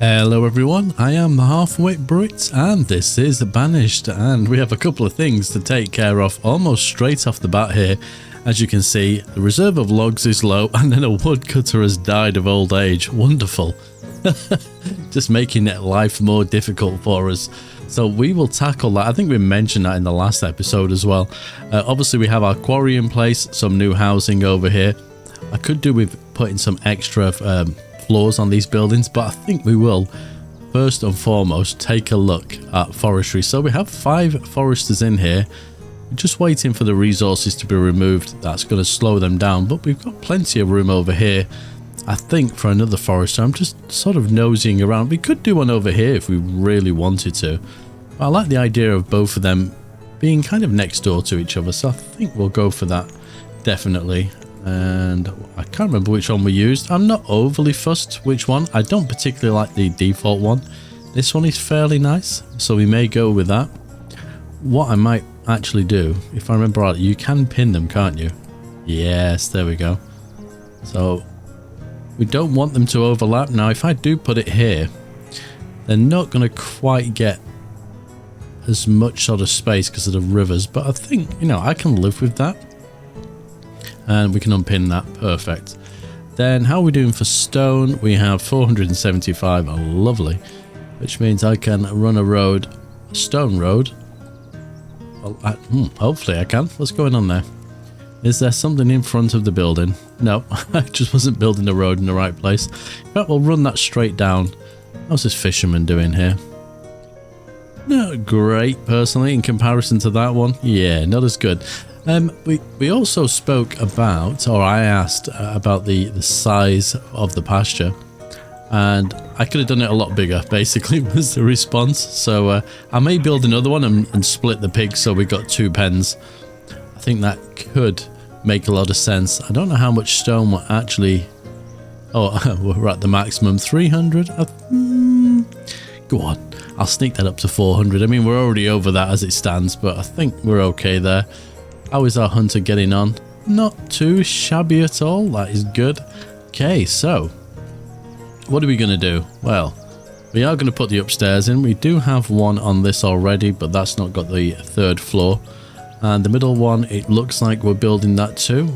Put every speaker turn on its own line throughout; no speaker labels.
Hello everyone, I am the HalfWit Brit and this is Banished, and we have a couple of things to take care of almost straight off the bat here. As you can see, the reserve of logs is low and then a woodcutter has died of old age. Wonderful. Just making life more difficult for us. So we will tackle that. I think we mentioned that in the last episode as well. Obviously we have our quarry in place, some new housing over here. I could do with putting some extra floors on these buildings, but I think we will first and foremost take a look at forestry. So we have 5 foresters in here, just waiting for the resources to be removed. That's going to slow them down, but we've got plenty of room over here, I think, for another forester. I'm just sort of nosing around. We could do one over here if we really wanted to, but I like the idea of both of them being kind of next door to each other, so I think we'll go for that definitely. And I can't remember which one we used. I'm not overly fussed which one. I don't particularly like the default one. This one is fairly nice, so we may go with that. What I might actually do, if I remember right, you can pin them, can't you? Yes, there we go. So we don't want them to overlap. Now if I do put it here, they're not going to quite get as much sort of space because of the rivers, but I think, you know, I can live with that. And we can unpin that. Perfect. Then how are we doing for stone? We have 475. Oh, lovely. Which means I can run a road, a stone road. Well, hopefully I can. What's going on there? Is there something in front of the building? No, I just wasn't building the road in the right place. In fact, we'll run that straight down. How's this fisherman doing here? Not great, personally, in comparison to that one. Yeah, not as good. We also spoke about, or I asked about the size of the pasture, and I could have done it a lot bigger, basically, was the response. So I may build another one and split the pigs so we got 2 pens. I think that could make a lot of sense. I don't know how much stone we're actually... Oh, we're at the maximum, 300. Go on, I'll sneak that up to 400. I mean, we're already over that as it stands, but I think we're okay there. How is our hunter getting on? Not too shabby at all. That is good. Okay, so what are we going to do? Well, we are going to put the upstairs in. We do have one on this already, but that's not got the 3rd floor. And the middle one, it looks like we're building that too.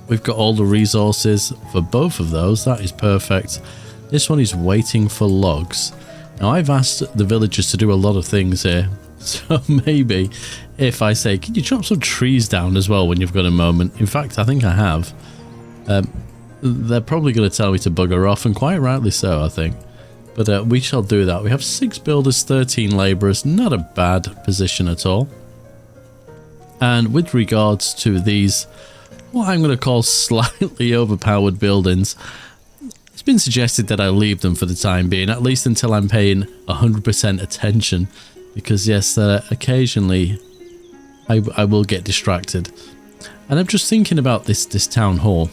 We've got all the resources for both of those. That is perfect. This one is waiting for logs. Now, I've asked the villagers to do a lot of things here. So maybe if I say, can you chop some trees down as well when you've got a moment? In fact, I think I have. They're probably going to tell me to bugger off, and quite rightly so, I think. But we shall do that. We have 6 builders, 13 labourers. Not a bad position at all. And with regards to these, what I'm going to call slightly overpowered buildings, it's been suggested that I leave them for the time being, at least until I'm paying 100% attention. Because yes, occasionally I will get distracted. And I'm just thinking about this town hall.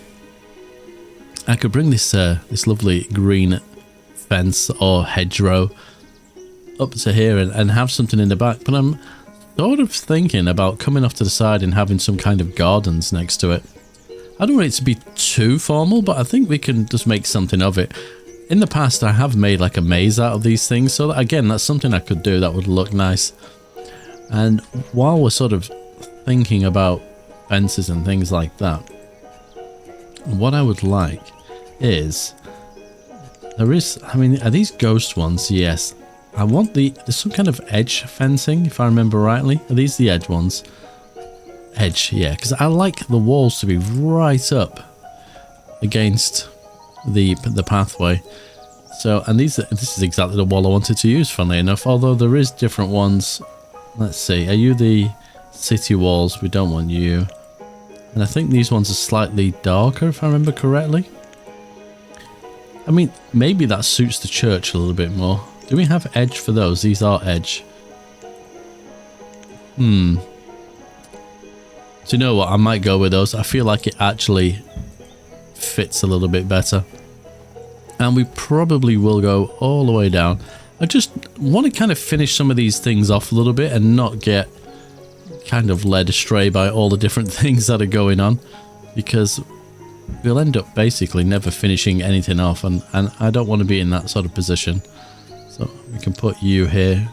I could bring this this lovely green fence or hedgerow up to here and have something in the back. But I'm sort of thinking about coming off to the side and having some kind of gardens next to it. I don't want it to be too formal, but I think we can just make something of it. In the past, I have made like a maze out of these things, so again, that's something I could do that would look nice. And while we're sort of thinking about fences and things like that, what I would like is, I mean, are these ghost ones? Yes. I want there's some kind of edge fencing, if I remember rightly. Are these the edge ones? Edge, yeah, because I like the walls to be right up against the pathway. So, and this is exactly the wall I wanted to use, funnily enough, although there is different ones. Let's see, are you the city walls? We don't want you. And I think these ones are slightly darker, if I remember correctly. I mean, maybe that suits the church a little bit more. Do we have edge for those? These are edge. So you know what, I might go with those. I feel like it actually fits a little bit better. And we probably will go all the way down. I just want to kind of finish some of these things off a little bit and not get kind of led astray by all the different things that are going on, because we'll end up basically never finishing anything off, and I don't want to be in that sort of position. We can put you here.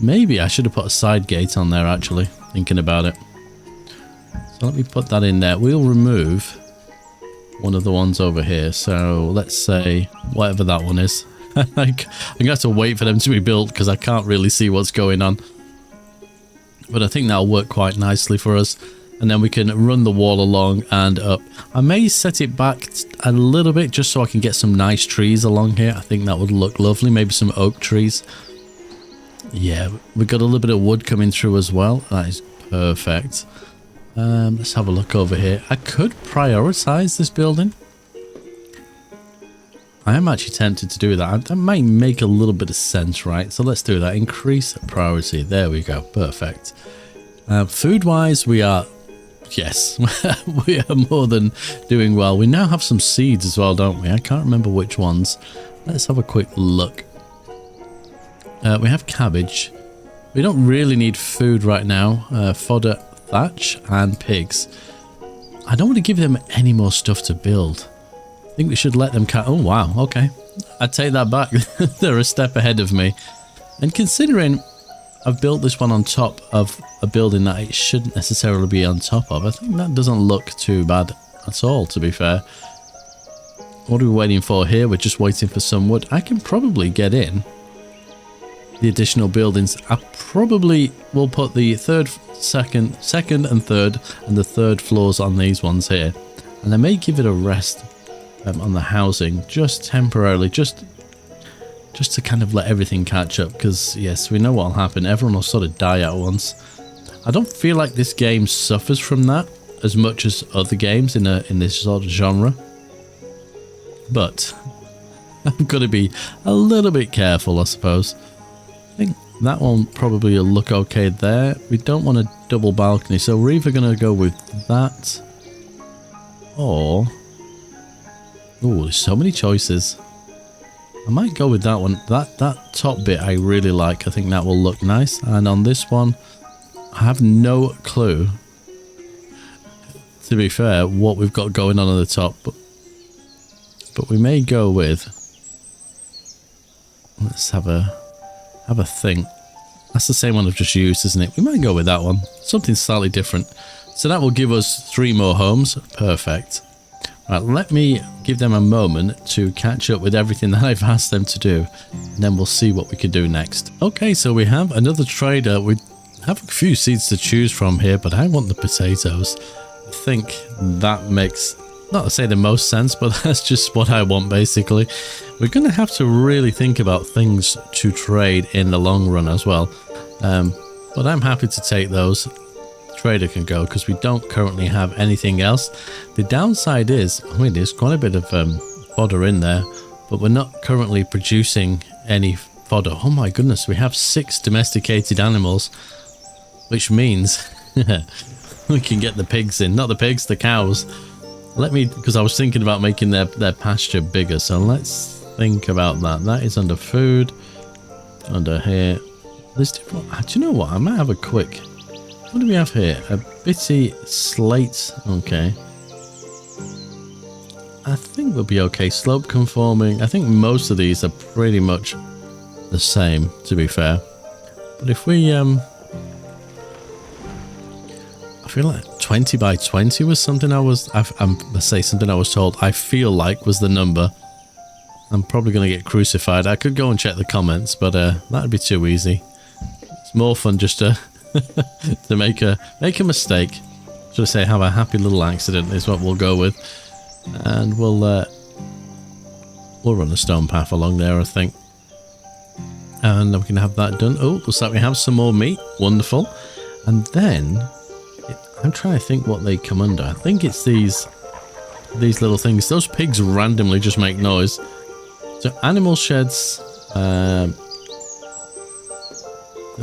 Maybe I should have put a side gate on there, actually, thinking about it. So let me put that in there. We'll remove one of the ones over here. So let's say whatever that one is. I'm going to have to wait for them to be built because I can't really see what's going on. But I think that'll work quite nicely for us. And then we can run the wall along and up. I may set it back a little bit just so I can get some nice trees along here. I think that would look lovely. Maybe some oak trees. Yeah, we've got a little bit of wood coming through as well. That is perfect. Let's have a look over here. I could prioritize this building. I am actually tempted to do that. That might make a little bit of sense, right? So let's do that. Increase priority. There we go. Perfect. Food-wise, we are... Yes, we are more than doing well. We now have some seeds as well, don't we? I can't remember which ones. Let's have a quick look. We have cabbage. We don't really need food right now. Fodder, thatch, and pigs. I don't want to give them any more stuff to build. I think we should let them oh wow, okay. I take that back. They're a step ahead of me. And considering I've built this one on top of a building that it shouldn't necessarily be on top of, I think that doesn't look too bad at all, to be fair. What are we waiting for here? We're just waiting for some wood. I can probably get in the additional buildings. I probably will put the second and third and the third floors on these ones here. And I may give it a rest on the housing just temporarily, just to kind of let everything catch up, because yes, we know what'll happen. Everyone will sort of die at once. I don't feel like this game suffers from that as much as other games in this sort of genre, but I've got to be a little bit careful, I suppose. I think that one probably will look okay there. We don't want a double balcony, so we're either going to go with that or... Oh, there's so many choices. I might go with that one. That top bit I really like. I think that will look nice. And on this one, I have no clue, to be fair, what we've got going on the top. But we may go with... Let's have a think. That's the same one I've just used, isn't it? We might go with that one. Something slightly different. So that will give us 3 more homes. Perfect. Right, let me give them a moment to catch up with everything that I've asked them to do, and then we'll see what we can do next. Okay, so we have another trader. We have a few seeds to choose from here, but I want the potatoes. I think that makes, not to say the most sense, but that's just what I want, basically. We're going to have to really think about things to trade in the long run as well. But I'm happy to take those. Trader can go because we don't currently have anything else. The downside is, I mean, there's quite a bit of fodder in there, but we're not currently producing any fodder. Oh my goodness, we have 6 domesticated animals, which means we can get the pigs in. Not the pigs, the cows. Let me, because I was thinking about making their pasture bigger, so let's think about that. That is under food, under here. There's different, do you know what? I might have a quick... What do we have here? A bitty slate. Okay. I think we'll be okay. Slope conforming. I think most of these are pretty much the same, to be fair. But if we... I feel like 20 by 20 was something let's say something I was told. I feel like was the number. I'm probably going to get crucified. I could go and check the comments, but that'd be too easy. It's more fun just to... to make a mistake. Should I say have a happy little accident is what we'll go with, and we'll run a stone path along there, I think, and we can have that done. Oh, looks like we have some more meat. Wonderful. And then I'm trying to think what they come under. I think it's these little things. Those pigs randomly just make noise. So animal sheds.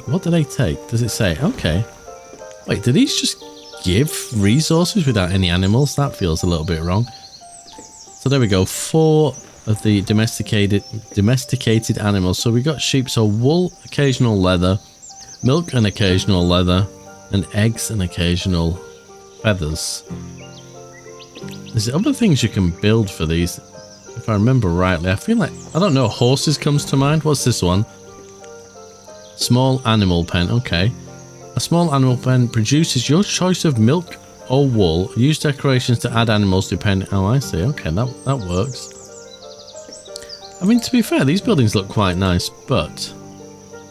What do they take? Does it say? Okay. Wait, do these just give resources without any animals? That feels a little bit wrong. So there we go. 4 of the domesticated animals. So we got sheep. So wool, occasional leather, milk and occasional leather, and eggs and occasional feathers. There's other things you can build for these, if I remember rightly. I feel like, I don't know, horses comes to mind. What's this one? Small animal pen. Okay. A small animal pen produces your choice of milk or wool. Use decorations to add animals depending. Oh, I see. Okay, that works. I mean, to be fair, these buildings look quite nice, but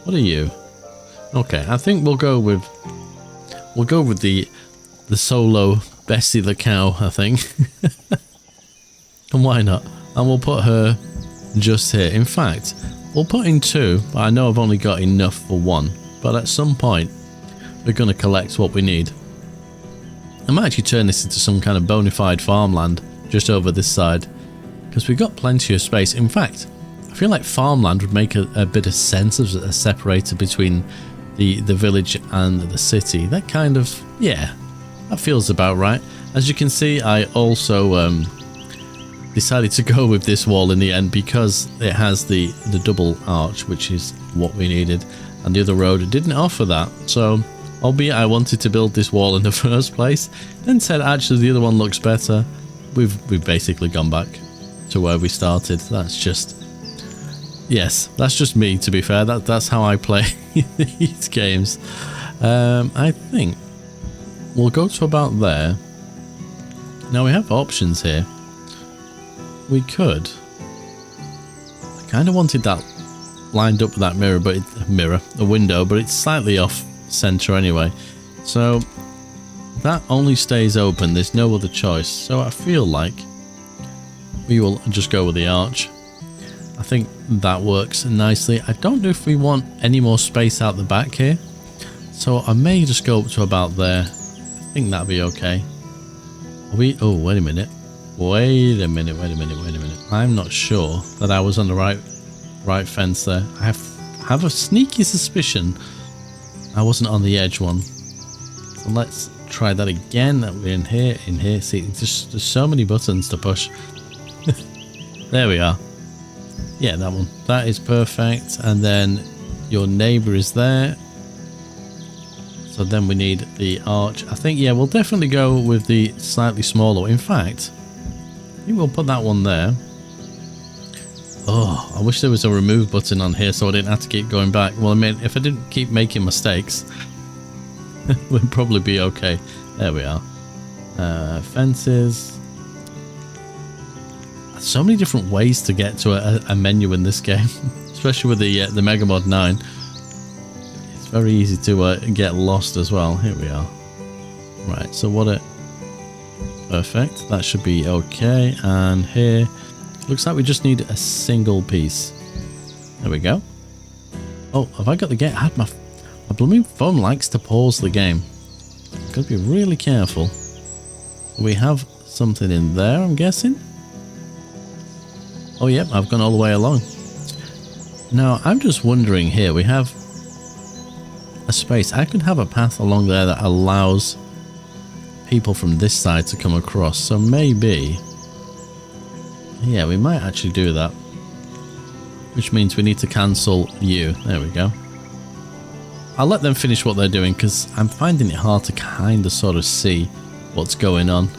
what are you? Okay, I think we'll go with the solo Bessie the cow, I think. And why not? And we'll put her just here. In fact, we'll put in 2, but I know I've only got enough for 1. But at some point, we're going to collect what we need. I might actually turn this into some kind of bona fide farmland just over this side, because we've got plenty of space. In fact, I feel like farmland would make a bit of sense as a separator between the village and the city. That kind of, yeah, that feels about right. As you can see, I also decided to go with this wall in the end because it has the double arch, which is what we needed, and the other road didn't offer that. So albeit I wanted to build this wall in the first place, then said actually the other one looks better, we've basically gone back to where we started. That's just, yes, that's just me, to be fair. That's how I play these games. I think we'll go to about there. Now we have options here. We could, I kind of wanted that lined up with that mirror, but a window, but it's slightly off center anyway, so that only stays open. There's no other choice, so I feel like we will just go with the arch. I think that works nicely. I don't know if we want any more space out the back here, so I may just go up to about there. I think that'll be okay. Oh, wait a minute. I'm not sure that I was on the right fence there. I have a sneaky suspicion I wasn't on the edge one. So let's try that again. We're in here. See, there's so many buttons to push. There we are. Yeah, that one. That is perfect. And then your neighbor is there. So then we need the arch. I think, yeah, we'll definitely go with the slightly smaller. In fact, I think we'll put that one there. Oh, I wish there was a remove button on here so I didn't have to keep going back. Well, I mean, if I didn't keep making mistakes, we'd probably be okay. There we are. Fences. So many different ways to get to a menu in this game, especially with the MegaMod9. It's very easy to get lost as well. Here we are. Right, so perfect. That should be okay. And here, looks like we just need a single piece. There we go. Oh, have I got the game? My blooming phone likes to pause the game. Gotta be really careful. We have something in there, I'm guessing. Oh, yep, I've gone all the way along. Now, I'm just wondering here, we have a space. I could have a path along there that allows people from this side to come across. So maybe, yeah, we might actually do that. Which means we need to cancel you. There we go. I'll let them finish what they're doing because I'm finding it hard to kind of sort of see what's going on.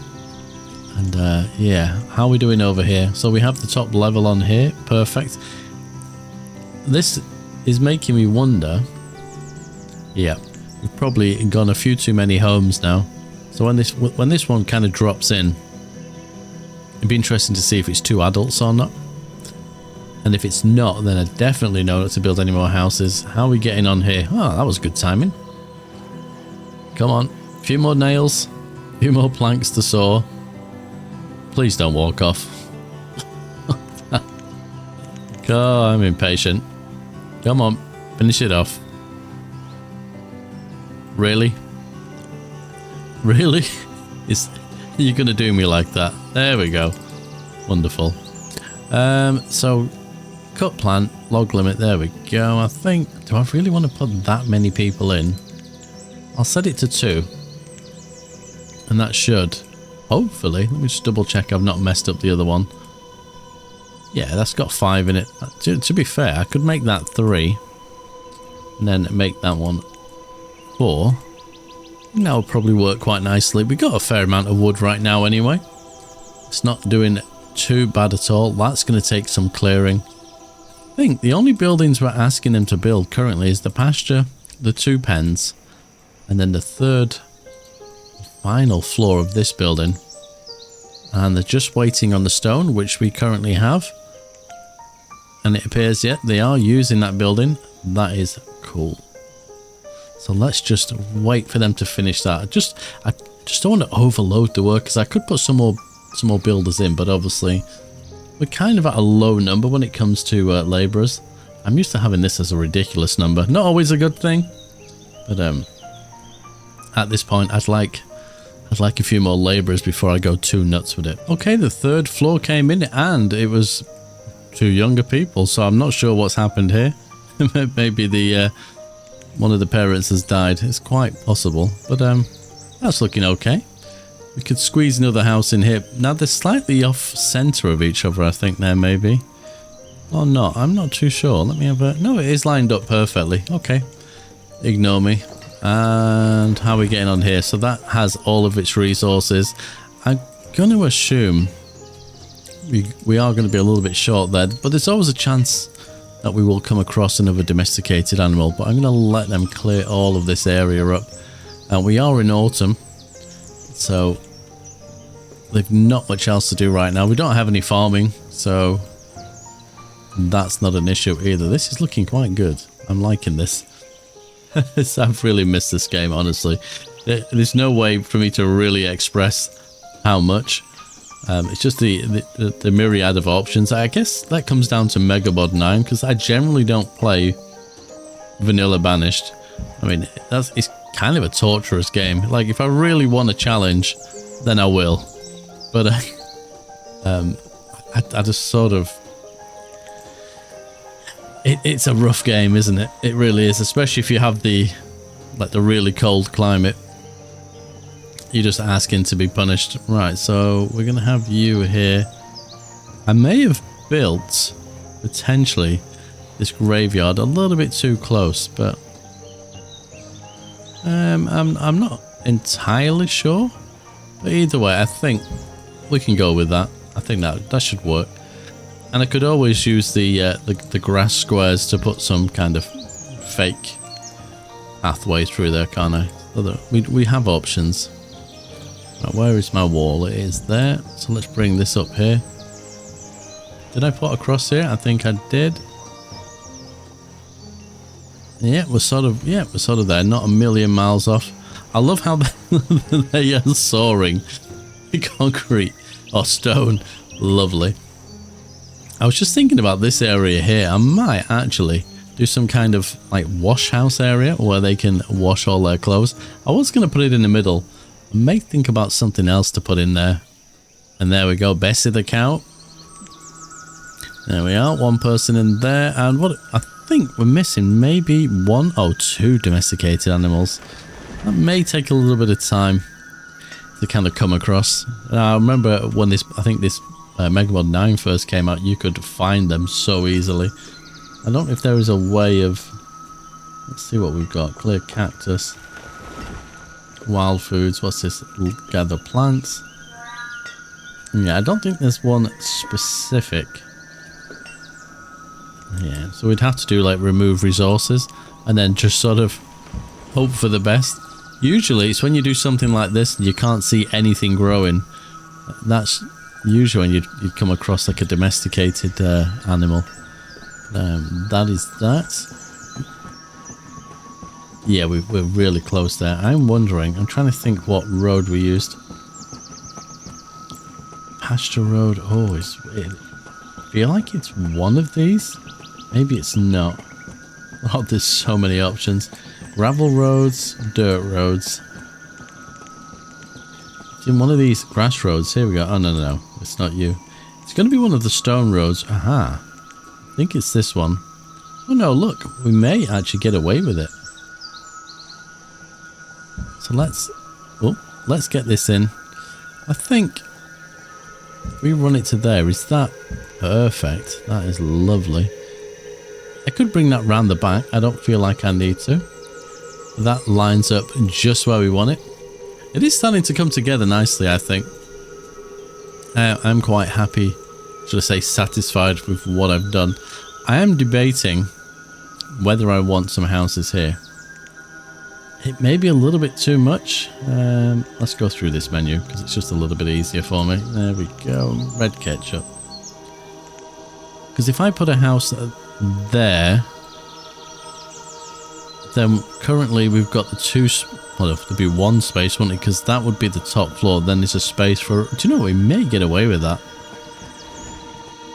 And yeah, how are we doing over here? So we have the top level on here. Perfect. This is making me wonder. Yeah, we've probably gone a few too many homes now. So when this one kind of drops in, it'd be interesting to see if it's 2 adults or not. And if it's not, then I definitely know not to build any more houses. How are we getting on here? Oh, that was good timing. Come on, a few more nails, a few more planks to saw. Please don't walk off. Oh, I'm impatient. Come on, finish it off. Really? Really? You're gonna do me like that? There we go. Wonderful. So cut plant, log limit, there we go. I think, do I really want to put that many people in? I'll set it to 2. And that should, hopefully, let me just double check I've not messed up the other one. Yeah, that's got 5 in it. To be fair, I could make that 3. And then make that one 4. That will probably work quite nicely. We've got a fair amount of wood right now anyway. It's not doing too bad at all. That's going to take some clearing. think the only buildings we're asking them to build currently is the pasture, the 2 pens, and then the 3rd final floor of this building. And they're just waiting on the stone, which we currently have. And it appears, yeah, they are using that building. That is cool. So let's just wait for them to finish that. I just don't want to overload the work, because I could put some more builders in, but obviously we're kind of at a low number when it comes to laborers. I'm used to having this as a ridiculous number. Not always a good thing, but at this point I'd like a few more laborers before I go too nuts with it. Okay, the 3rd floor came in and it was 2 younger people, so I'm not sure what's happened here. Maybe the one of the parents has died. It's quite possible, but that's looking okay. We could squeeze another house in here. Now they're slightly off center of each other, I think there maybe. Or not, I'm not too sure. Let me have a... No, it is lined up perfectly. Okay, ignore me. And how are we getting on here? So that has all of its resources. I'm going to assume we are going to be a little bit short there, but there's always a chance that we will come across another domesticated animal. But I'm going to let them clear all of this area up. And we are in autumn, so they've not much else to do right now. We don't have any farming, so that's not an issue either. This is looking quite good. I'm liking this. I've really missed this game, honestly. There's no way for me to really express how much. It's just the myriad of options. I guess that comes down to MegaMod9, because I generally don't play vanilla Banished. I mean, it's kind of a torturous game. Like, if I really want a challenge, then I will. But I just sort of... It's a rough game, isn't it? It really is, especially if you have the really cold climate. You're just asking to be punished. Right, so we're going to have you here. I may have built, potentially, this graveyard a little bit too close, but I'm not entirely sure. But either way, I think we can go with that. I think that should work. And I could always use the grass squares to put some kind of fake pathway through there, can't I? We have options. Right, where is my wall? It is there. So let's bring this up here. Did I put across here? I think I did. Yeah, we're sort of there. Not a million miles off. I love how they are soaring. Concrete or stone. Lovely. I was just thinking about this area here. I might actually do some kind of like wash house area where they can wash all their clothes. I was going to put it in the middle. I may think about something else to put in there. And there we go. Bessie the cow. There we are. One person in there. And what I think we're missing maybe 2 domesticated animals. That may take a little bit of time to kind of come across. I remember when this MegaMod9 first came out, you could find them so easily. I don't know if there is a way of... Let's see what we've got. Clear cactus. Wild foods. What's this? Gather plants. Yeah, I don't think there's one specific. Yeah, so we'd have to do like remove resources and then just sort of hope for the best. Usually it's when you do something like this and you can't see anything growing. That's usually when you'd come across like a domesticated animal. That is that. Yeah, we're really close there. I'm trying to think what road we used. Pasture road. Oh, I feel like it's one of these. Maybe it's not. Oh, there's so many options. Gravel roads, dirt roads. It's in one of these grass roads. Here we go. Oh, no. It's not you. It's going to be one of the stone roads. Aha. I think it's this one. Oh, no, look. We may actually get away with it. So let's get this in. I think if we run it to there, is that perfect? That is lovely. I could bring that round the back. I don't feel like I need to. That lines up just where we want it. It is starting to come together nicely, I think. I'm quite happy, should I say satisfied with what I've done. I am debating whether I want some houses here. It may be a little bit too much. Let's go through this menu because it's just a little bit easier for me. There we go. Red ketchup. Because if I put a house there, then currently we've got the two... Well, there'd be one space, wouldn't it? Because that would be the top floor. Then there's a space for... Do you know what? We may get away with that.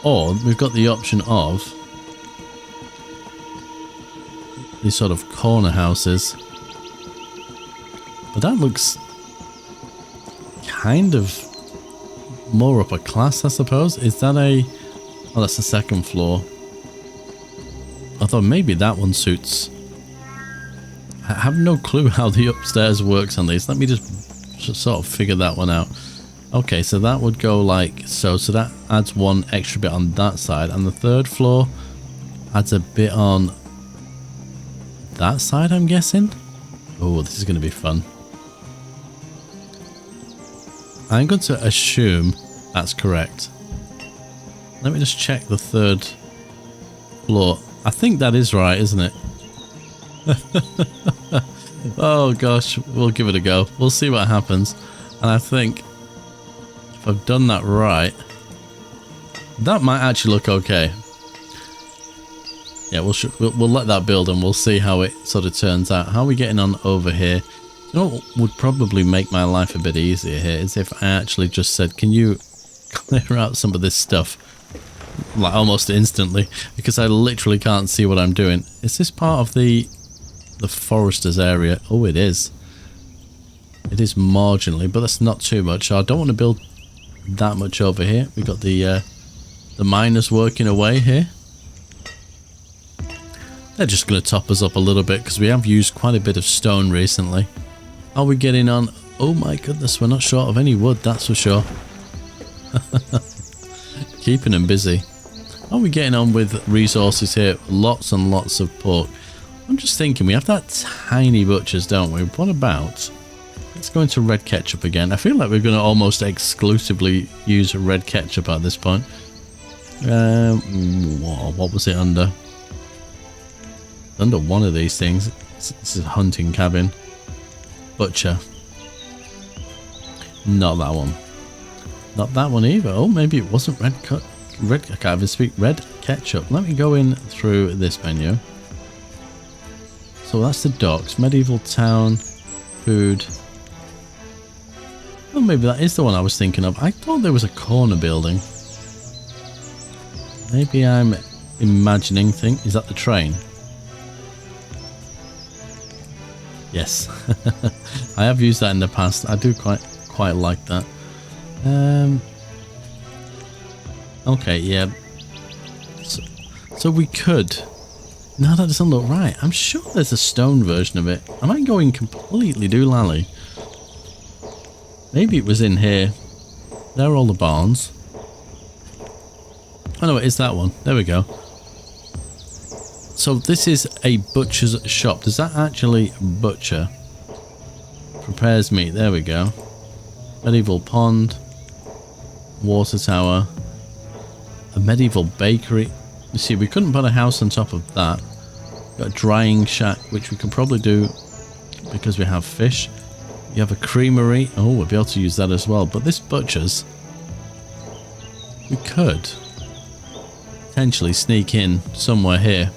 Or we've got the option of these sort of corner houses. But that looks kind of more upper class, I suppose. Is that a... Oh, that's the second floor. I thought maybe that one suits... I have no clue how the upstairs works on these. Let me just sort of figure that one out. Okay, so that would go like so. So that adds one extra bit on that side. And the third floor adds a bit on that side, I'm guessing. Oh, this is going to be fun. I'm going to assume that's correct. Let me just check the third floor. I think that is right, isn't it? Oh gosh, we'll give it a go. We'll see what happens. And I think if I've done that right, that might actually look okay. Yeah, we'll let that build and we'll see how it sort of turns out. How are we getting on over here? You know what would probably make my life a bit easier here is if I actually just said, can you clear out some of this stuff? Like almost instantly, because I literally can't see what I'm doing. Is this part of the forester's area? Oh, it is. It is marginally, but that's not too much. I don't want to build that much over here. We've got the miners working away here. They're just going to top us up a little bit because we have used quite a bit of stone recently. Are we getting on? Oh my goodness, we're not short of any wood, that's for sure. Keeping them busy. Are we getting on with resources here? Lots and lots of pork. I'm just thinking, we have that tiny butchers, don't we? What about... Let's go into red ketchup again. I feel like we're going to almost exclusively use red ketchup at this point. What was it under? Under one of these things. This is a hunting cabin. Butcher. Not that one. Not that one either. Oh, maybe it wasn't red cut. Red. I can't even speak. Red ketchup. Let me go in through this menu. So that's the docks. Medieval town. Food. Well, maybe that is the one I was thinking of. I thought there was a corner building. Maybe I'm imagining things. Is that the train? Yes. I have used that in the past. I do quite like that. Okay, yeah. So we could... No, that doesn't look right. I'm sure there's a stone version of it. Am I going completely doolally? Maybe it was in here. There are all the barns. Oh no, it is that one. There we go. So this is a butcher's shop. Does that actually butcher? Prepares meat. There we go. Medieval pond. Water tower. A medieval bakery. You see, we couldn't put a house on top of that. Got a drying shack, which we can probably do because we have fish. You have a creamery. Oh, we'll be able to use that as well. But this butcher's, we could potentially sneak in somewhere here.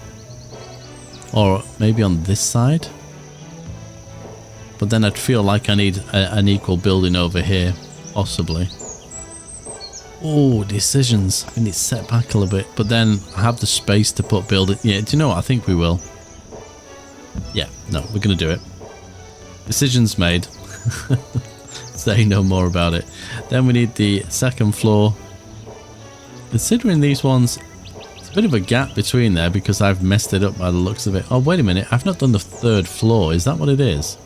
Or maybe on this side. But then I'd feel like I need an equal building over here. Possibly. Oh, decisions. I need to set back a little bit. But then I have the space to put building. Yeah, do you know what? I think we will. Yeah, no, we're going to do it. Decisions made. Say no more about it. Then we need the second floor. Considering these ones... a bit of a gap between there because I've messed it up by the looks of it. Oh, wait a minute. I've not done the third floor. Is that what it is?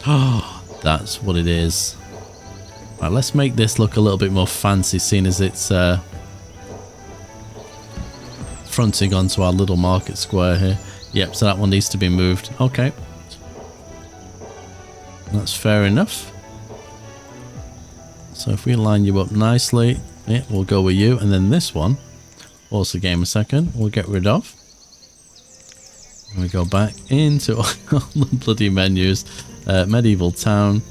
Oh, that's what it is. Right, let's make this look a little bit more fancy, seeing as it's fronting onto our little market square here. Yep, so that one needs to be moved. Okay. That's fair enough. So if we line you up nicely... yeah, we'll go with you. And then this one. Pause the game a second. We'll get rid of. And we go back into all the bloody menus. Medieval town.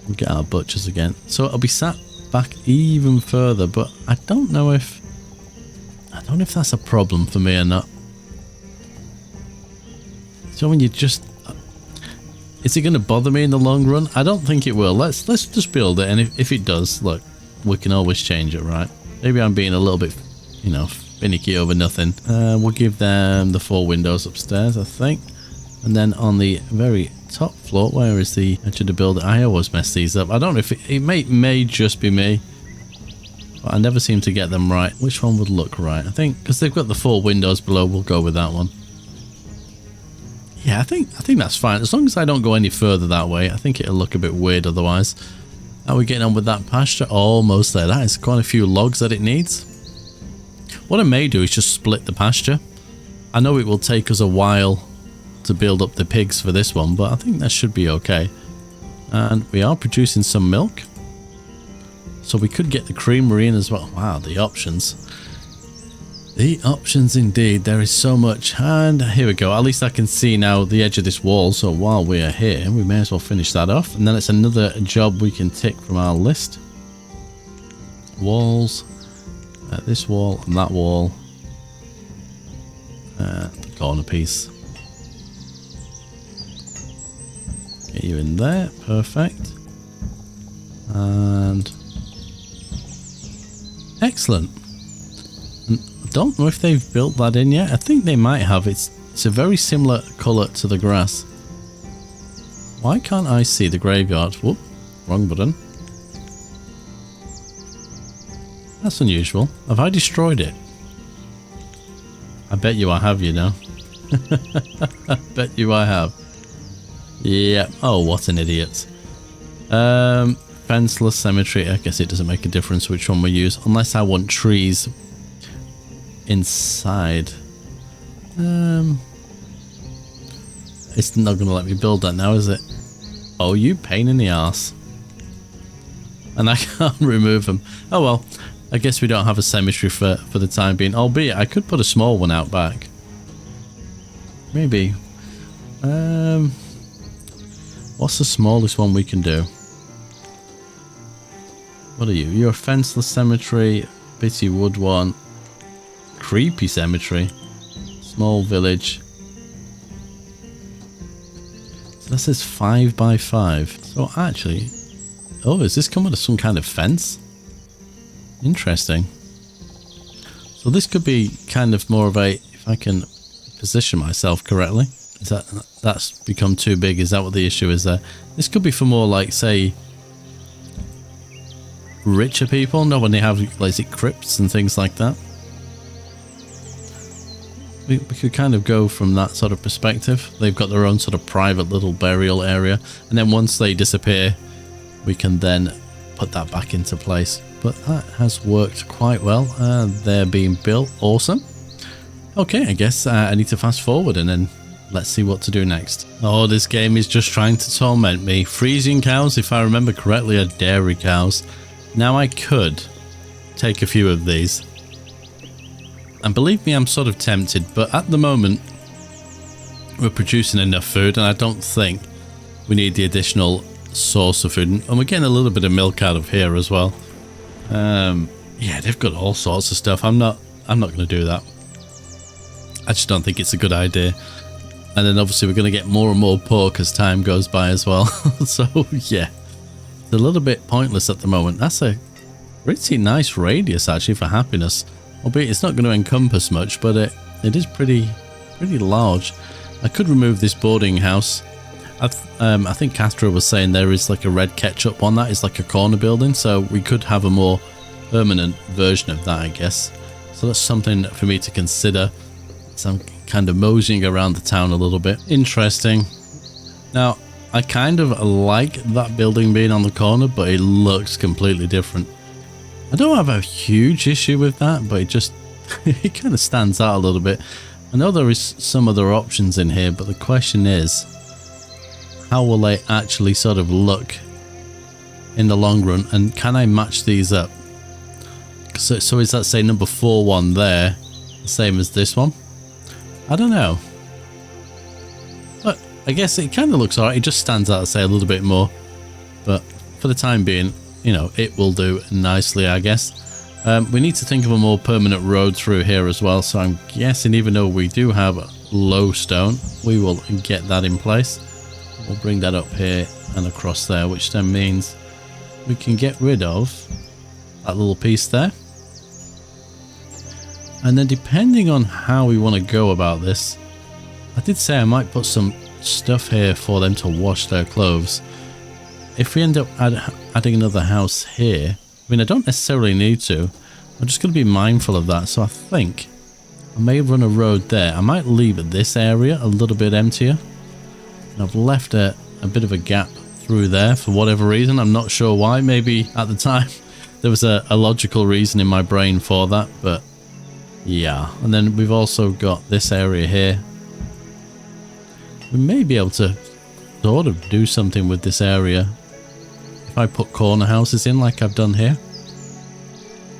We'll get our butchers again. So it'll be sat back even further, but I don't know if that's a problem for me or not. So when you just... Is it going to bother me in the long run? I don't think it will. Let's just build it, and if it does, look, we can always change it, right? Maybe I'm being a little bit, you know, finicky over nothing. We'll give them the 4 windows upstairs, I think. And then on the very top floor, where is the edge of the building? I always mess these up. I don't know if it may just be me, but I never seem to get them right. Which one would look right? I think because they've got the 4 windows below, we'll go with that one. Yeah, I think that's fine. As long as I don't go any further that way, I think it'll look a bit weird otherwise. How are we getting on with that pasture? Almost there. That is quite a few logs that it needs. What I may do is just split the pasture. I know it will take us a while to build up the pigs for this one, but I think that should be okay. And we are producing some milk. So we could get the creamery in as well. Wow, the options. The options indeed. There is so much. And here we go. At least I can see now the edge of this wall. So while we are here, we may as well finish that off. And then it's another job we can tick from our list. Walls. This wall and that wall. The corner piece. Get you in there. Perfect. And... excellent. Don't know if they've built that in yet. I think they might have. It's a very similar colour to the grass. Why can't I see the graveyard? Whoop, wrong button. That's unusual. Have I destroyed it? I bet you I have, you know. I bet you I have. Yeah. Oh, what an idiot. Fenceless cemetery. I guess it doesn't make a difference which one we use. Unless I want trees inside. It's not going to let me build that now, is it? Oh, you pain in the arse. And I can't remove them. Oh well, I guess we don't have a cemetery for the time being. Albeit, I could put a small one out back. Maybe. What's the smallest one we can do? What are you? You're a fenceless cemetery, bitty wood one. Creepy cemetery, small village. So that says 5 by 5. So actually, oh, is this coming with some kind of fence? Interesting. So this could be kind of more of a, if I can position myself correctly. Is that's become too big? Is that what the issue is there? This could be for more like, say, richer people. No, when they have like crypts and things like that. We could kind of go from that sort of perspective. They've got their own sort of private little burial area, and then once they disappear, we can then put that back into place. But that has worked quite well. They're being built. Awesome. Okay, I guess I need to fast forward and then let's see what to do next. Oh, this game is just trying to torment me. Freezing cows, if I remember correctly, are dairy cows. Now I could take a few of these. And believe me, I'm sort of tempted, but at the moment we're producing enough food and I don't think we need the additional source of food. And we're getting a little bit of milk out of here as well. Yeah, they've got all sorts of stuff. I'm not going to do that. I just don't think it's a good idea. And then obviously we're going to get more and more pork as time goes by as well. So yeah, it's a little bit pointless at the moment. That's a pretty nice radius actually for happiness. Albeit it's not going to encompass much, but it is pretty large. I could remove this boarding house. I think Castro was saying there is like a red ketchup on that. It's like a corner building, so we could have a more permanent version of that, I guess. So that's something for me to consider. So I'm kind of moseying around the town a little bit. Interesting. Now, I kind of like that building being on the corner, but it looks completely different. I don't have a huge issue with that, but it just it kind of stands out a little bit. I know there is some other options in here, but the question is, how will they actually sort of look in the long run, and can I match these up? So is that, say, number 4 one there, the same as this one? I don't know. But I guess it kind of looks alright. It just stands out, say, a little bit more. But for the time being, you know, it will do nicely, I guess. We need to think of a more permanent road through here as well. So I'm guessing, even though we do have low stone, we will get that in place. We'll bring that up here and across there, which then means we can get rid of that little piece there. And then depending on how we want to go about this, I did say I might put some stuff here for them to wash their clothes. If we end up adding another house here, I mean, I don't necessarily need to. I'm just going to be mindful of that. So I think I may run a road there. I might leave this area a little bit emptier. And I've left a bit of a gap through there for whatever reason. I'm not sure why. Maybe at the time there was a logical reason in my brain for that, but yeah. And then we've also got this area here. We may be able to sort of do something with this area if I put corner houses in like I've done here.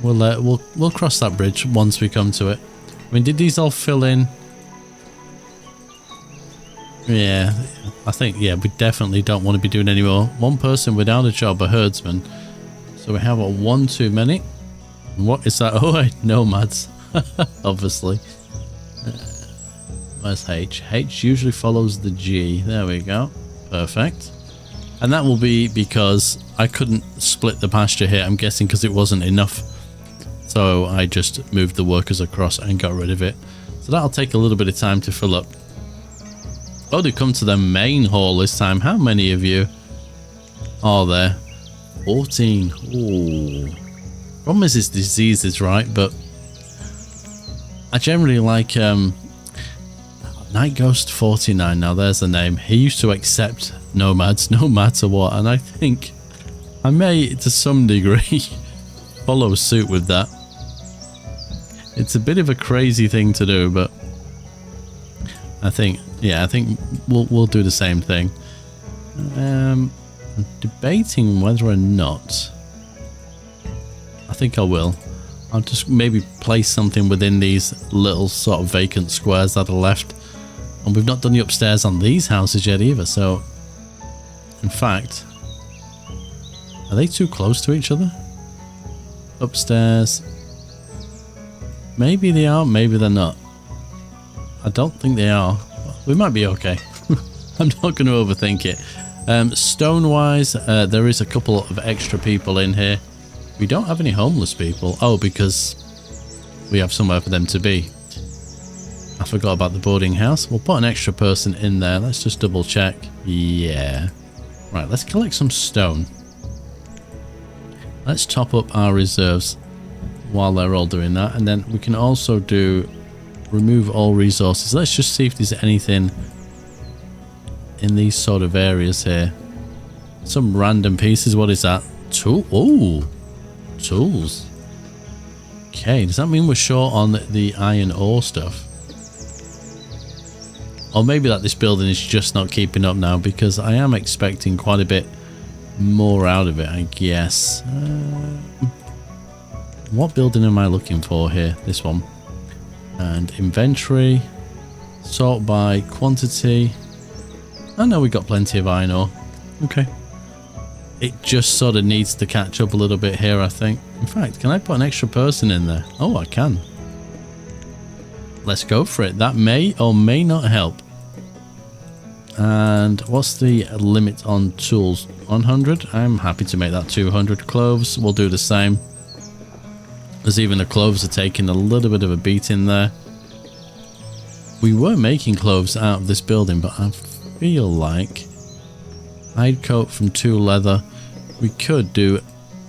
We'll cross that bridge once we come to it. I mean, did these all fill in? Yeah, I think, yeah, we definitely don't want to be doing any more. One person without a job, a herdsman. So we have a 1 too many. And what is that? Oh, nomads. Obviously. Where's H? H usually follows the G. There we go. Perfect. And that will be because I couldn't split the pasture here, I'm guessing, because it wasn't enough. So I just moved the workers across and got rid of it. So that'll take a little bit of time to fill up. Oh, they come to the main hall this time. How many of you are there? 14. Ooh. Problem is, it's diseases, right? But I generally like Night Ghost 49. Now there's the name. He used to accept nomads no matter what, and I think I may, to some degree, follow suit with that. It's a bit of a crazy thing to do, but I think, yeah, I think we'll do the same thing. I'm debating whether or not. I think I will. I'll just maybe place something within these little sort of vacant squares that are left. And we've not done the upstairs on these houses yet either, so in fact, are they too close to each other? Upstairs. Maybe they are, maybe they're not. I don't think they are. We might be okay. I'm not going to overthink it. Stone wise, there is a couple of extra people in here. We don't have any homeless people. Oh, because we have somewhere for them to be. I forgot about the boarding house. We'll put an extra person in there. Let's just double check. Yeah. Right, let's collect some stone. Let's top up our reserves while they're all doing that. And then we can also do remove all resources. Let's just see if there's anything in these sort of areas here. Some random pieces. What is that? Tool. Oh, tools. Okay, does that mean we're short on the iron ore stuff? Or maybe that this building is just not keeping up now, because I am expecting quite a bit more out of it, I guess. What building am I looking for here? This one. And inventory. Sort by quantity. I know we got plenty of iron ore. Okay. It just sort of needs to catch up a little bit here, I think. In fact, can I put an extra person in there? Oh, I can. Let's go for it. That may or may not help. And what's the limit on tools? 100? I'm happy to make that 200. Cloves, we'll do the same. As even the cloves are taking a little bit of a beating there. We were making cloves out of this building, but I feel like hide coat from 2 leather. We could do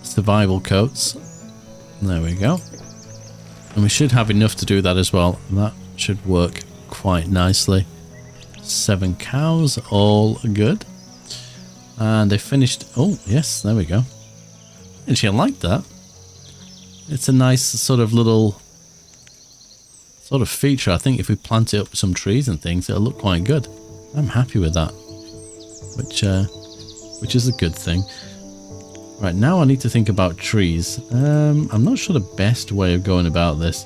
survival coats. There we go. And we should have enough to do that as well. That should work quite nicely. 7 cows, all good. And they finished. Oh, yes, there we go. Actually, I like that. It's a nice sort of little sort of feature. I think if we plant it up with some trees and things, it'll look quite good. I'm happy with that. Which is a good thing. Right, now I need to think about trees. I'm not sure the best way of going about this.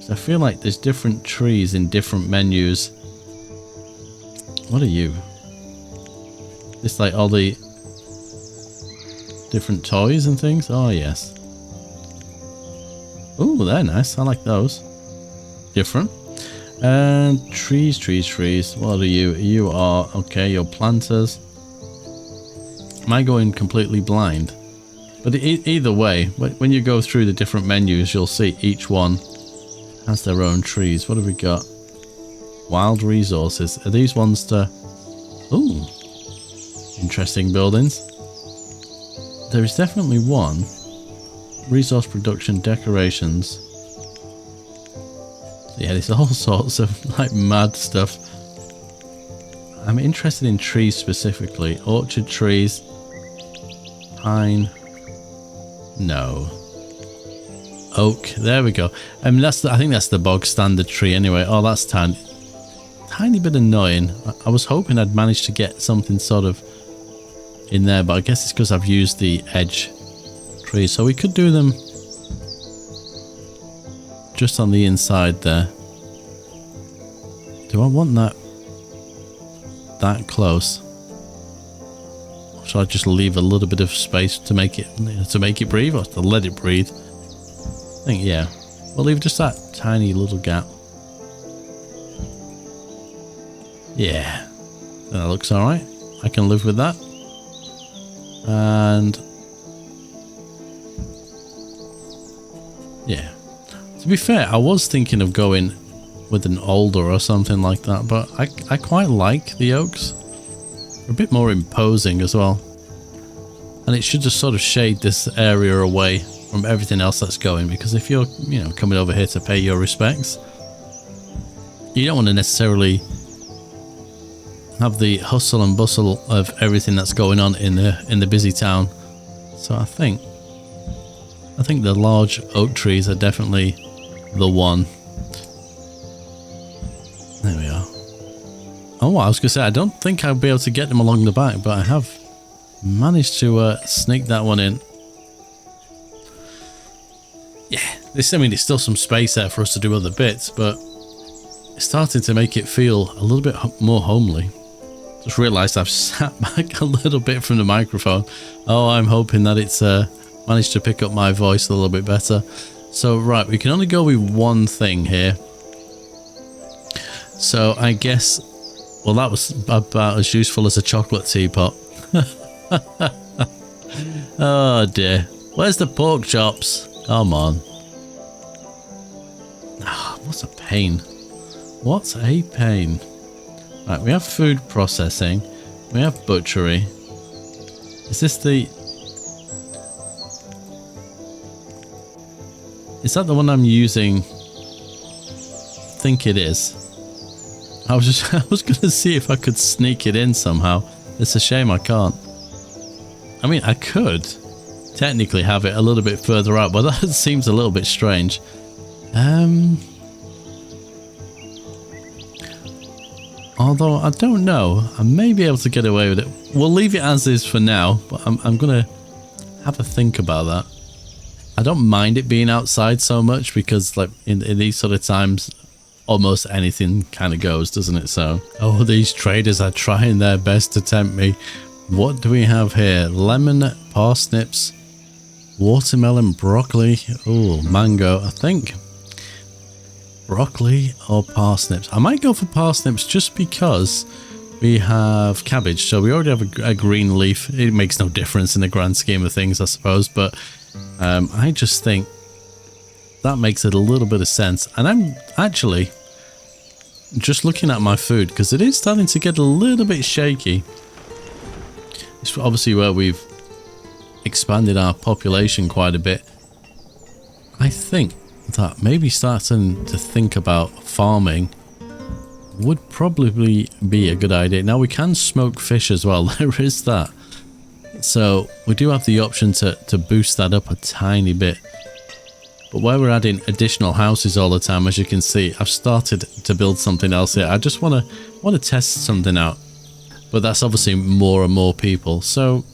I feel like there's different trees in different menus. What are you? It's like all the different toys and things. Oh, yes. Oh, they're nice. I like those. Different. And trees. What are you? You are, okay, you're planters. Am I going completely blind? But either way, when you go through the different menus, you'll see each one has their own trees. What have we got? Wild resources. Are these ones to... Ooh. Interesting buildings. There is definitely one. Resource production, decorations. Yeah, there's all sorts of like mad stuff. I'm interested in trees specifically. Orchard trees. Pine. No. Oak. There we go. I mean, I think that's the bog standard tree anyway. Oh, that's tiny bit annoying. I was hoping I'd managed to get something sort of in there, but I guess it's because I've used the edge trees. So we could do them just on the inside there. Do I want that close? Or should I just leave a little bit of space to make it breathe, or to let it breathe? I think, yeah. We'll leave just that tiny little gap. Yeah. That looks alright. I can live with that. And yeah. To be fair, I was thinking of going with an alder or something like that, but I quite like the oaks. They're a bit more imposing as well. And it should just sort of shade this area away from everything else that's going, because if you're, you know, coming over here to pay your respects, you don't want to necessarily have the hustle and bustle of everything that's going on in the busy town. So I think the large oak trees are definitely the one. There we are. Oh, I was gonna say, I don't think I'll be able to get them along the back, but I have managed to sneak that one in. Yeah, I mean, there's still some space there for us to do other bits, but it's starting to make it feel a little bit more homely. Just realised I've sat back a little bit from the microphone. Oh, I'm hoping that it's managed to pick up my voice a little bit better. So, right, we can only go with one thing here. So, I guess, well, that was about as useful as a chocolate teapot. Oh, dear. Where's the pork chops? Come on. Oh, what's a pain? What a pain. Right, we have food processing. We have butchery. Is this the... Is that the one I'm using? I think it is. I was gonna see if I could sneak it in somehow. It's a shame I can't. I mean, I could technically have it a little bit further out, but that seems a little bit strange. Although I don't know, I may be able to get away with it. We'll leave it as is for now, but I'm gonna have a think about that. I don't mind it being outside so much, because like in these sort of times, almost anything kind of goes, doesn't it? So, oh, these traders are trying their best to tempt me. What do we have here? Lemon, parsnips, watermelon, broccoli, oh, mango, I think. Broccoli or parsnips? I might go for parsnips just because we have cabbage, so we already have a green leaf. It makes no difference in the grand scheme of things, I suppose, but I just think that makes it a little bit of sense. And I'm actually just looking at my food, because it is starting to get a little bit shaky. It's obviously where we've expanded our population quite a bit. I think that maybe starting to think about farming would probably be a good idea. Now, we can smoke fish as well. There is that. So we do have the option to boost that up a tiny bit. But where we're adding additional houses all the time, as you can see, I've started to build something else here. I just want to test something out. But that's obviously more and more people. So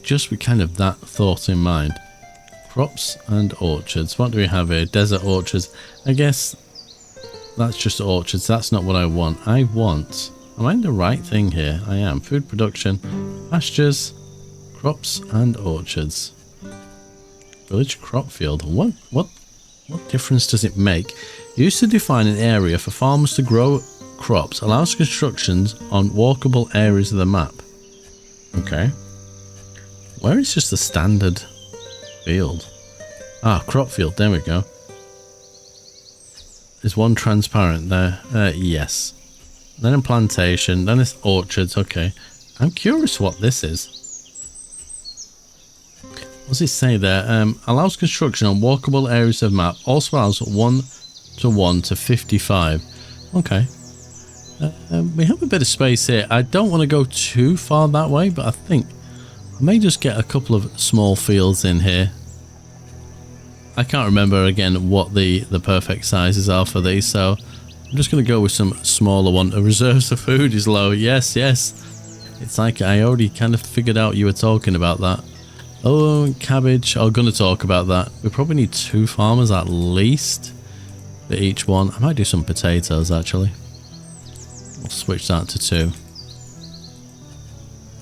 just with kind of that thought in mind. Crops and orchards. What do we have here? Desert orchards. I guess that's just orchards. That's not what I want. I want... Am I in the right thing here? I am. Food production, pastures, crops and orchards. Village crop field. What difference does it make? Used to define an area for farmers to grow crops. Allows constructions on walkable areas of the map. Okay. Where is just the standard field? Ah, crop field. There we go. Is one transparent there? Yes. Then a plantation. Then it's orchards. Okay. I'm curious what this is. What does it say there? Allows construction on walkable areas of map. Also allows 1:1 to 55. Okay. We have a bit of space here. I don't want to go too far that way, but I think I may just get a couple of small fields in here. I can't remember again what the perfect sizes are for these, so I'm just going to go with some smaller one. The reserves of food is low. Yes, yes. It's like I already kind of figured out you were talking about that. Oh, cabbage. I'm going to talk about that. We probably need 2 farmers at least for each one. I might do some potatoes, actually. I'll switch that to 2.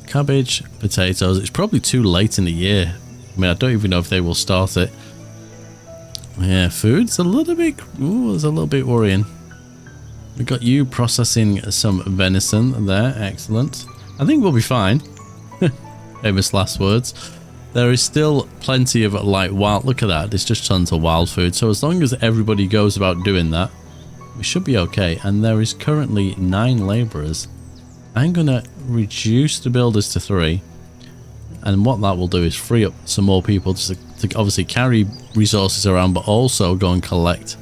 Cabbage, potatoes. It's probably too late in the year. I mean, I don't even know if they will start it. Yeah, food's a little bit... Ooh, it's a little bit worrying. We got you processing some venison there. Excellent. I think we'll be fine. Famous last words. There is still plenty of like wild... Look at that. There's just tons of wild food. So as long as everybody goes about doing that, we should be okay. And there is currently 9 laborers. I'm going to reduce the builders to 3. And what that will do is free up some more people to obviously carry resources around, but also go and collect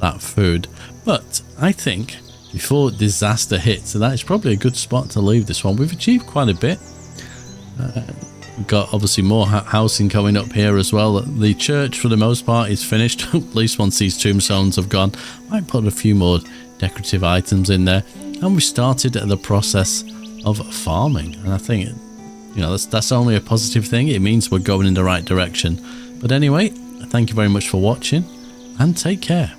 that food. But I think before disaster hits, that is probably a good spot to leave this one. We've achieved quite a bit. We've got obviously more housing coming up here as well. The church for the most part is finished, at least once these tombstones have gone. Might put a few more decorative items in there. And we started the process of farming. And I think, you know, that's only a positive thing. It means we're going in the right direction. But anyway, thank you very much for watching and take care.